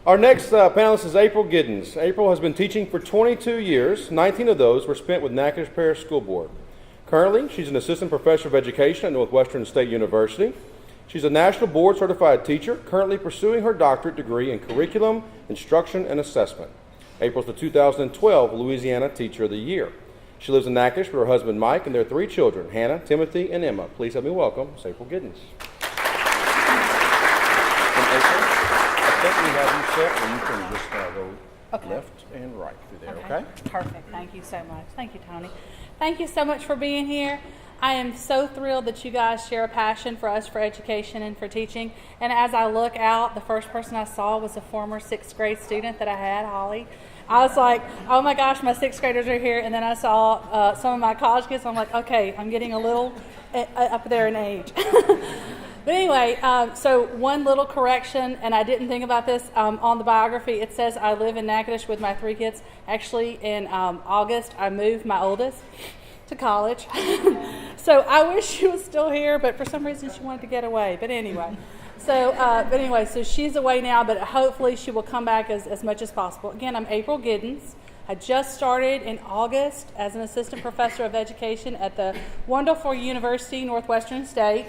Our next panelist is April Giddens. April has been teaching for 22 years. 19 of those were spent with Natchitoches Parish School Board. Currently, she's an assistant professor of education at Northwestern State University. She's a national board certified teacher, currently pursuing her doctorate degree in curriculum, instruction, and assessment. April's the 2012 Louisiana Teacher of the Year. She lives in Natchitoches with her husband Mike and their 3 children, Hannah, Timothy, and Emma. Please help me welcome April Giddens. I think we have you set, and you can just go left and right through there, okay? Perfect. Thank you so much. Thank you, Tony. Thank you so much for being here. I am so thrilled that you guys share a passion for us for education and for teaching. And as I look out, the first person I saw was a former 6th grade student that I had, Holly. I was like, oh my gosh, my 6th graders are here. And then I saw some of my college kids. I'm like, okay, I'm getting a little up there in age. But anyway, so one little correction, and I didn't think about this on the biography. It says I live in Natchitoches with my 3 kids. Actually, in August, I moved my oldest to college. So I wish she was still here, but for some reason she wanted to get away. But anyway, so she's away now, but hopefully she will come back as much as possible. Again, I'm April Giddens. I just started in August as an assistant professor of education at the wonderful university, Northwestern State.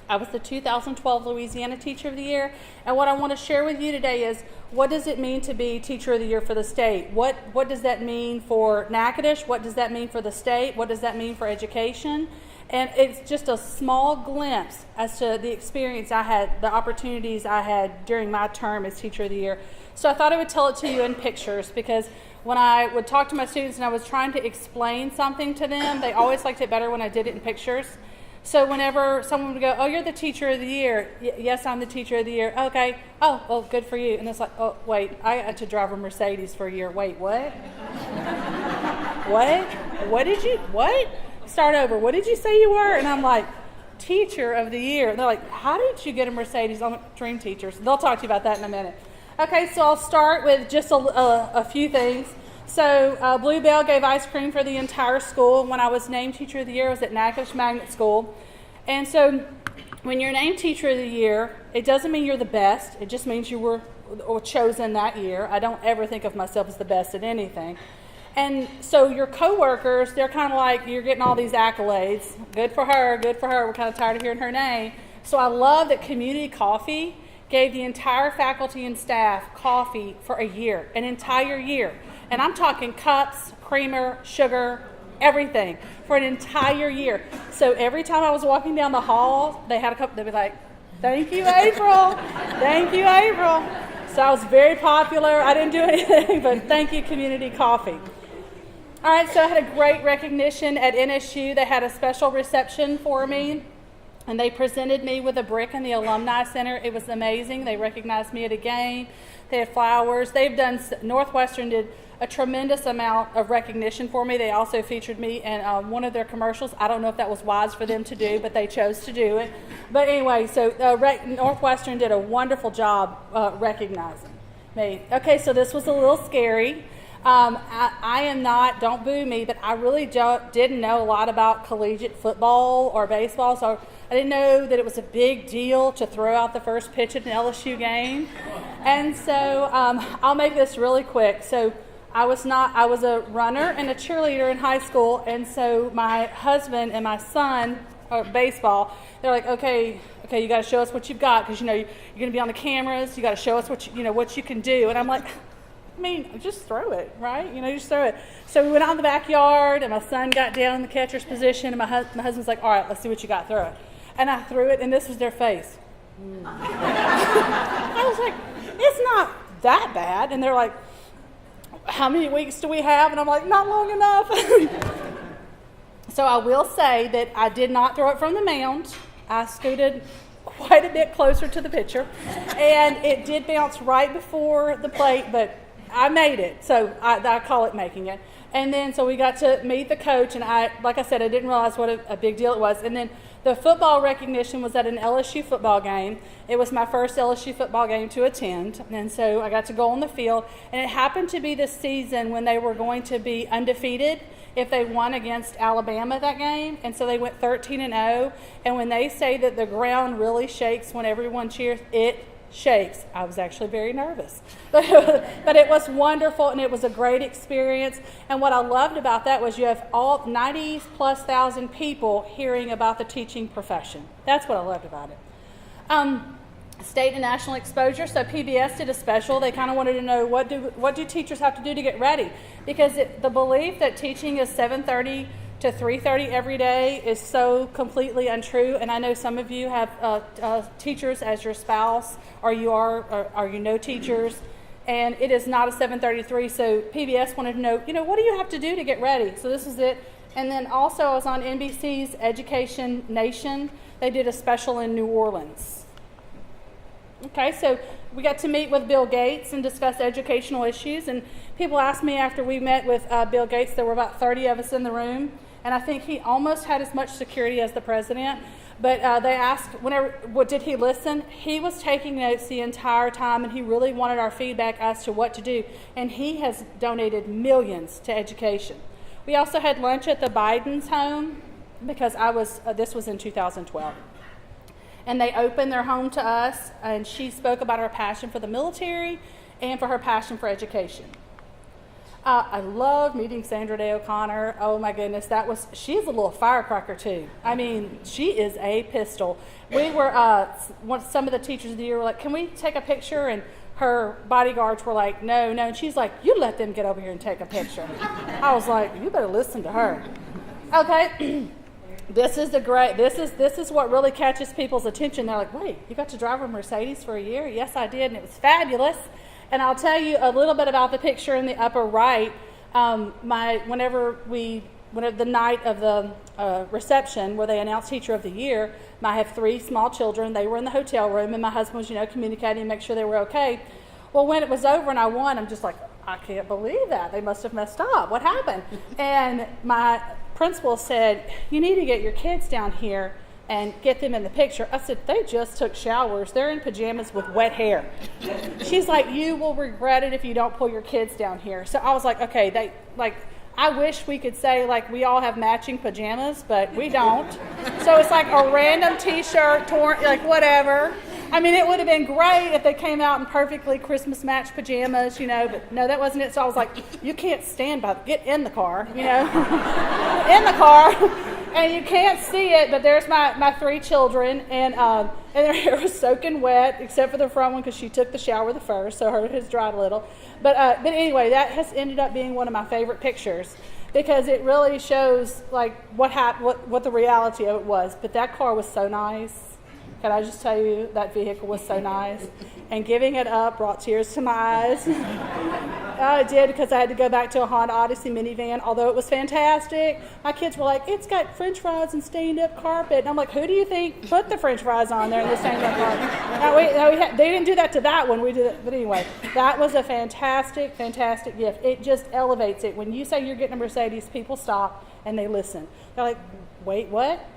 I was the 2012 Louisiana Teacher of the Year, and what I want to share with you today is what does it mean to be Teacher of the Year for the state? What does that mean for Natchitoches? What does that mean for the state? What does that mean for education? And it's just a small glimpse as to the experience I had, the opportunities I had during my term as Teacher of the Year. So I thought I would tell it to you in pictures, because when I would talk to my students and I was trying to explain something to them, they always liked it better when I did it in pictures. So whenever someone would go, oh, you're the Teacher of the Year. Yes, I'm the Teacher of the Year. Okay. Oh, well, good for you. And it's like, oh, wait, I had to drive a Mercedes for a year. Wait, what? What? Start over. What did you say you were? And I'm like, Teacher of the Year. And they're like, how did you get a Mercedes? I'm a dream teacher. So they'll talk to you about that in a minute. Okay, so I'll start with just a few things. So Bluebell gave ice cream for the entire school. When I was named Teacher of the Year, I was at Natchitoches Magnet School. And so when you're named Teacher of the Year, it doesn't mean you're the best. It just means you were chosen that year. I don't ever think of myself as the best at anything. And so your coworkers, they're kind of like, you're getting all these accolades. Good for her, good for her. We're kind of tired of hearing her name. So I love that Community Coffee gave the entire faculty and staff coffee for a year, an entire year. And I'm talking cups, creamer, sugar, everything for an entire year. So every time I was walking down the hall, they had a cup, they'd be like, thank you, April. Thank you, April. So I was very popular. I didn't do anything, but thank you, Community Coffee. All right, so I had a great recognition at NSU. They had a special reception for me, and they presented me with a brick in the Alumni Center. It was amazing. They recognized me at a game. They had flowers. Northwestern did a tremendous amount of recognition for me. They also featured me in one of their commercials. I don't know if that was wise for them to do, but they chose to do it. But anyway, so Northwestern did a wonderful job recognizing me. Okay, so this was a little scary. I am not, don't boo me, but I really didn't know a lot about collegiate football or baseball, so I didn't know that it was a big deal to throw out the first pitch at an LSU game. And so I'll make this really quick. So I was a runner and a cheerleader in high school, and so my husband and my son, baseball, they're like, okay, you got to show us what you've got, because you're going to be on the cameras. You got to show us what you can do. And I'm like, I mean, just throw it, right? Just throw it. So we went out in the backyard, and my son got down in the catcher's position, and my husband's like, all right, let's see what you got. Throw it. And I threw it, and this was their face. I was like, it's not that bad. And they're like, how many weeks do we have? And I'm like, not long enough. So I will say that I did not throw it from the mound. I scooted quite a bit closer to the pitcher, and it did bounce right before the plate, but I made it. So I call it making it. And then so we got to meet the coach, and like I said, I didn't realize what a big deal it was. And then the football recognition was at an LSU football game. It was my first LSU football game to attend, and so I got to go on the field. And it happened to be the season when they were going to be undefeated if they won against Alabama that game, and so they went 13-0. And when they say that the ground really shakes when everyone cheers, it shakes. I was actually very nervous, but it was wonderful, and it was a great experience. And what I loved about that was you have all 90,000+ people hearing about the teaching profession. That's what I loved about it. State and national exposure. So PBS did a special. They kind of wanted to know what do teachers have to do to get ready, because the belief that teaching is 7:30 to 3:30 every day is so completely untrue. And I know some of you have teachers as your spouse, or you know teachers, and it is not a 7:33. So PBS wanted to know, what do you have to do to get ready? So this is it. And then also I was on NBC's Education Nation. They did a special in New Orleans. Okay, so we got to meet with Bill Gates and discuss educational issues. And people asked me after we met with Bill Gates, there were about 30 of us in the room, and I think he almost had as much security as the president. But they asked, did he listen? He was taking notes the entire time, and he really wanted our feedback as to what to do. And he has donated millions to education. We also had lunch at the Biden's home, because this was in 2012. And they opened their home to us, and she spoke about her passion for the military and for her passion for education. I love meeting Sandra Day O'Connor. Oh my goodness, she's a little firecracker too. I mean, she is a pistol. We were, some of the teachers of the year were like, can we take a picture? And her bodyguards were like, no. And she's like, you let them get over here and take a picture. I was like, you better listen to her. Okay. This is what really catches people's attention. They're like, wait, you got to drive a Mercedes for a year? Yes, I did, and it was fabulous. And I'll tell you a little bit about the picture in the upper right. Whenever the night of the reception where they announced Teacher of the Year, I have 3 small children. They were in the hotel room, and my husband was, communicating to make sure they were okay. Well, when it was over and I won, I'm just like, I can't believe that. They must have messed up. What happened? And my principal said, you need to get your kids down here and get them in the picture. I said, they just took showers. They're in pajamas with wet hair. She's like, you will regret it if you don't pull your kids down here. So I was like, okay, I wish we could say we all have matching pajamas, but we don't. So it's like a random t-shirt, torn, whatever. I mean, it would have been great if they came out in perfectly Christmas matched pajamas, but no, that wasn't it. So I was like, you can't stand by, get in the car, in the car, and you can't see it, but there's my 3 children, and their hair was soaking wet, except for the front one, because she took the shower the first, so hers has dried a little. But anyway, that has ended up being one of my favorite pictures, because it really shows what the reality of it was. But that car was so nice. Can I just tell you, that vehicle was so nice. And giving it up brought tears to my eyes. It did, because I had to go back to a Honda Odyssey minivan, although it was fantastic. My kids were like, it's got French fries and stained up carpet. And I'm like, who do you think put the French fries on there in the stained up carpet? They didn't do that to that one. We did it. But anyway, that was a fantastic, fantastic gift. It just elevates it. When you say you're getting a Mercedes, people stop and they listen. They're like, wait, what?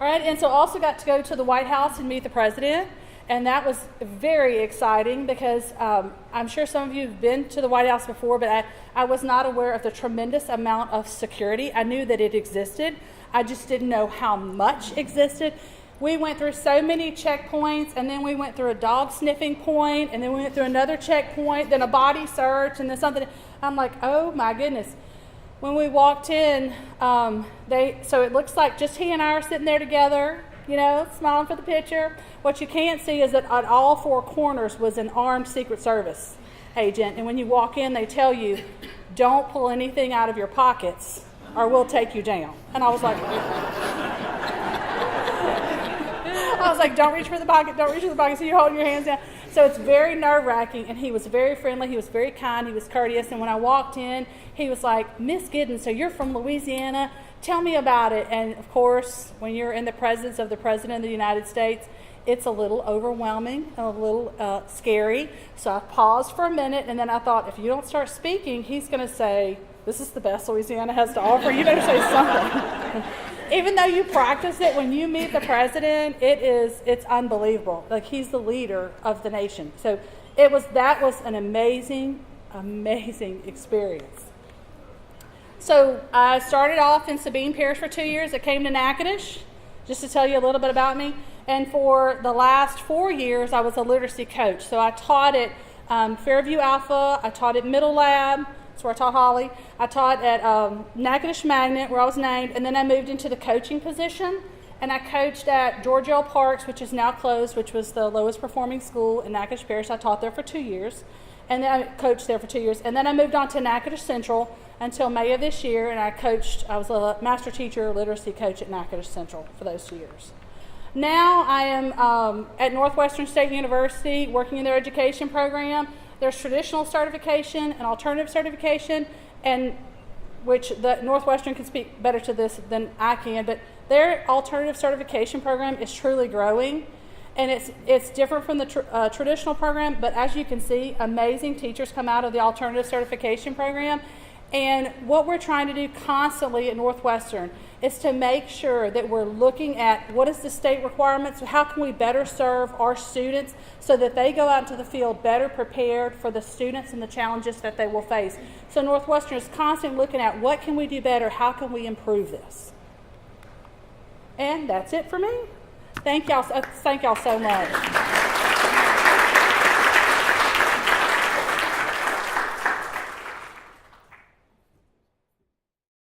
All right, and so also got to go to the White House and meet the president, and that was very exciting, because I'm sure some of you have been to the White House before, but I was not aware of the tremendous amount of security. I knew that it existed. I just didn't know how much existed. We went through so many checkpoints, and then we went through a dog sniffing point, and then we went through another checkpoint, then a body search, and then something. I'm like, oh my goodness. When we walked in, so it looks like just he and I are sitting there together, smiling for the picture. What you can't see is that at all 4 corners was an armed Secret Service agent. And when you walk in, they tell you, don't pull anything out of your pockets or we'll take you down. And I was like, don't reach for the pocket, so you're holding your hands down. So it's very nerve-wracking, and he was very friendly, he was very kind, he was courteous, and when I walked in, he was like, Miss Giddens, so you're from Louisiana, tell me about it. And of course, when you're in the presence of the President of the United States, it's a little overwhelming and a little scary. So I paused for a minute, and then I thought, if you don't start speaking, he's going to say, this is the best Louisiana has to offer, you better say something. Even though you practice it, when you meet the president, it's unbelievable. He's the leader of the nation. So that was an amazing, amazing experience. So I started off in Sabine Parish for 2 years. I came to Natchitoches, just to tell you a little bit about me. And for the last 4 years, I was a literacy coach. So I taught at Fairview Alpha, I taught at Middle Lab, that's where I taught Holly. I taught at Natchitoches Magnet, where I was named, and then I moved into the coaching position. And I coached at George L. Parks, which is now closed, which was the lowest performing school in Natchitoches Parish. I taught there for 2 years, and then I coached there for 2 years. And then I moved on to Natchitoches Central until May of this year, and I was a master teacher, literacy coach at Natchitoches Central for those 2 years. Now I am at Northwestern State University working in their education program. There's traditional certification and alternative certification, and which the Northwestern can speak better to this than I can, but their alternative certification program is truly growing, and it's different from the traditional program, but as you can see, amazing teachers come out of the alternative certification program. And what we're trying to do constantly at Northwestern is to make sure that we're looking at what is the state requirements, how can we better serve our students so that they go out into the field better prepared for the students and the challenges that they will face. So Northwestern is constantly looking at what can we do better, how can we improve this. And that's it for me. Thank y'all so much.